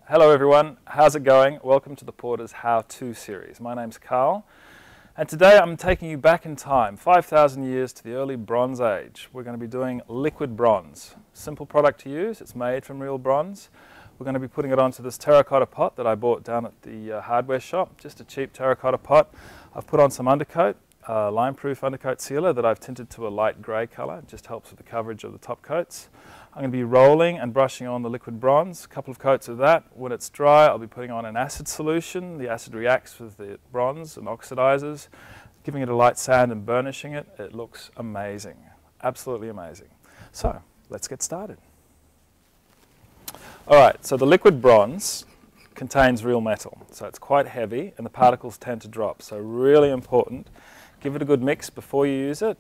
Hello everyone, how's it going? Welcome to the Porter's How-To series. My name's Carl, and today I'm taking you back in time, 5,000 years to the early Bronze Age. We're going to be doing liquid bronze. Simple product to use, it's made from real bronze. We're going to be putting it onto this terracotta pot that I bought down at the hardware shop, just a cheap terracotta pot. I've put on some undercoat, lime-proof undercoat sealer that I've tinted to a light grey colour. It just helps with the coverage of the top coats. I'm going to be rolling and brushing on the liquid bronze, a couple of coats of that. When it's dry, I'll be putting on an acid solution. The acid reacts with the bronze and oxidizes, giving it a light sand and burnishing it. It looks amazing, absolutely amazing. So, let's get started. Alright, so the liquid bronze contains real metal, so it's quite heavy and the particles tend to drop, so really important. Give it a good mix before you use it,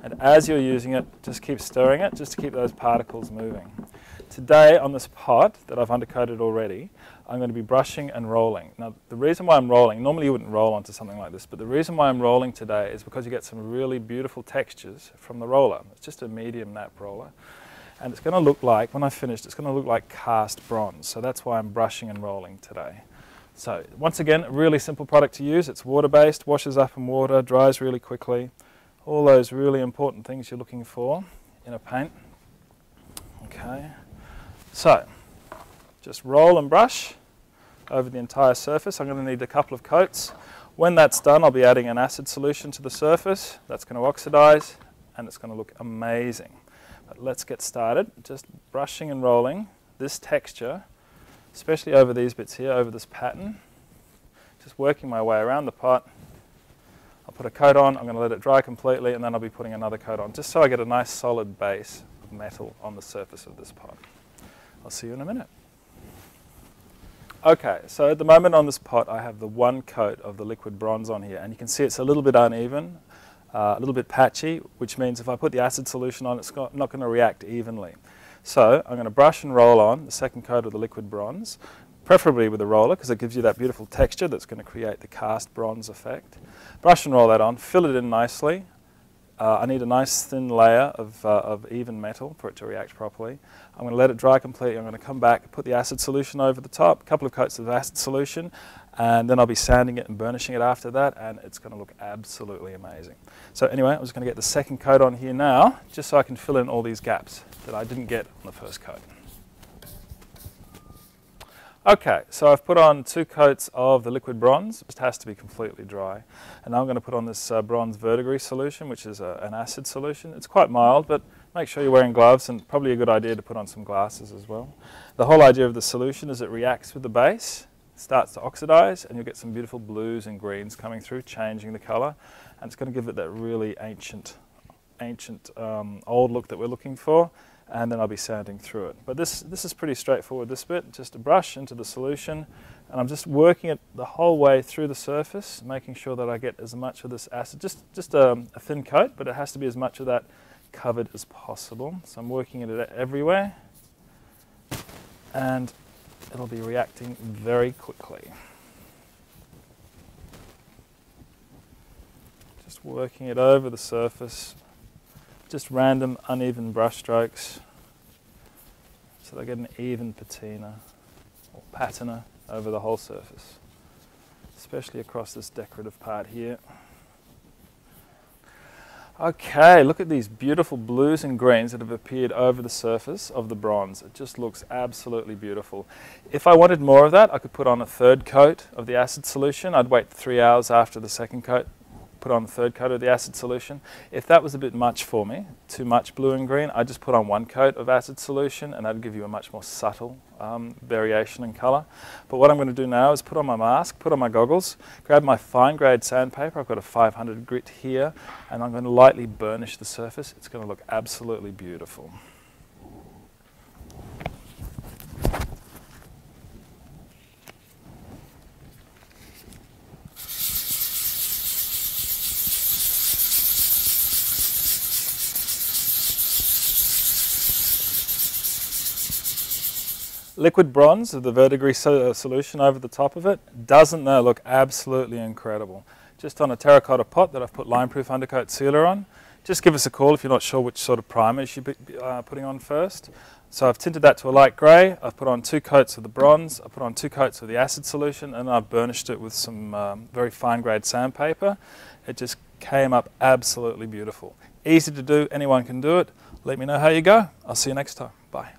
and as you're using it, just keep stirring it, just to keep those particles moving. Today, on this pot that I've undercoated already, I'm going to be brushing and rolling. Now, the reason why I'm rolling, normally you wouldn't roll onto something like this, but the reason why I'm rolling today is because you get some really beautiful textures from the roller. It's just a medium nap roller, and it's going to look like, when I've finished, it's going to look like cast bronze, so that's why I'm brushing and rolling today. So, once again, a really simple product to use. It's water-based, washes up in water, dries really quickly. All those really important things you're looking for in a paint. Okay, so just roll and brush over the entire surface. I'm going to need a couple of coats. When that's done, I'll be adding an acid solution to the surface. That's going to oxidize and it's going to look amazing. But let's get started. Just brushing and rolling this texture, especially over these bits here, over this pattern. Just working my way around the pot. I'll put a coat on, I'm going to let it dry completely, and then I'll be putting another coat on, just so I get a nice solid base of metal on the surface of this pot. I'll see you in a minute. Okay, so at the moment on this pot I have the one coat of the liquid bronze on here, and you can see it's a little bit uneven, a little bit patchy, which means if I put the acid solution on, it's not going to react evenly. So I'm going to brush and roll on the second coat of the liquid bronze, preferably with a roller because it gives you that beautiful texture that's going to create the cast bronze effect. Brush and roll that on, fill it in nicely. I need a nice thin layer of even metal for it to react properly. I'm going to let it dry completely. I'm going to come back, put the acid solution over the top, a couple of coats of acid solution, and then I'll be sanding it and burnishing it after that, and it's going to look absolutely amazing. So anyway, I'm just going to get the second coat on here now, just so I can fill in all these gaps that I didn't get on the first coat. Okay, so I've put on 2 coats of the liquid bronze. It just has to be completely dry. And now I'm going to put on this bronze Verdigris solution, which is an acid solution. It's quite mild, but make sure you're wearing gloves, and probably a good idea to put on some glasses as well. The whole idea of the solution is it reacts with the base, starts to oxidize, and you'll get some beautiful blues and greens coming through, changing the color. And it's going to give it that really ancient old look that we're looking for. And then I'll be sanding through it. But this is pretty straightforward, this bit. Just a brush into the solution, and I'm just working it the whole way through the surface, making sure that I get as much of this acid, just a thin coat, but it has to be as much of that covered as possible. So I'm working it everywhere, and it'll be reacting very quickly. Just working it over the surface. Just random uneven brush strokes so they get an even patina or patina over the whole surface, especially across this decorative part here. Okay, look at these beautiful blues and greens that have appeared over the surface of the bronze. It just looks absolutely beautiful. If I wanted more of that, I could put on a third coat of the acid solution. I'd wait 3 hours after the second coat, put on the third coat of the acid solution. If that was a bit much for me, too much blue and green, I'd just put on 1 coat of acid solution, and that'd give you a much more subtle variation in color. But what I'm going to do now is put on my mask, put on my goggles, grab my fine grade sandpaper. I've got a 500 grit here, and I'm going to lightly burnish the surface. It's going to look absolutely beautiful. Liquid bronze of the Verdigris solution over the top of it. Doesn't that look absolutely incredible? Just on a terracotta pot that I've put lime-proof undercoat sealer on. just give us a call if you're not sure which sort of primers you're putting on first. So I've tinted that to a light grey, I've put on 2 coats of the bronze, I've put on 2 coats of the acid solution, and I've burnished it with some very fine grade sandpaper. It just came up absolutely beautiful. Easy to do, anyone can do it. Let me know how you go. I'll see you next time. Bye.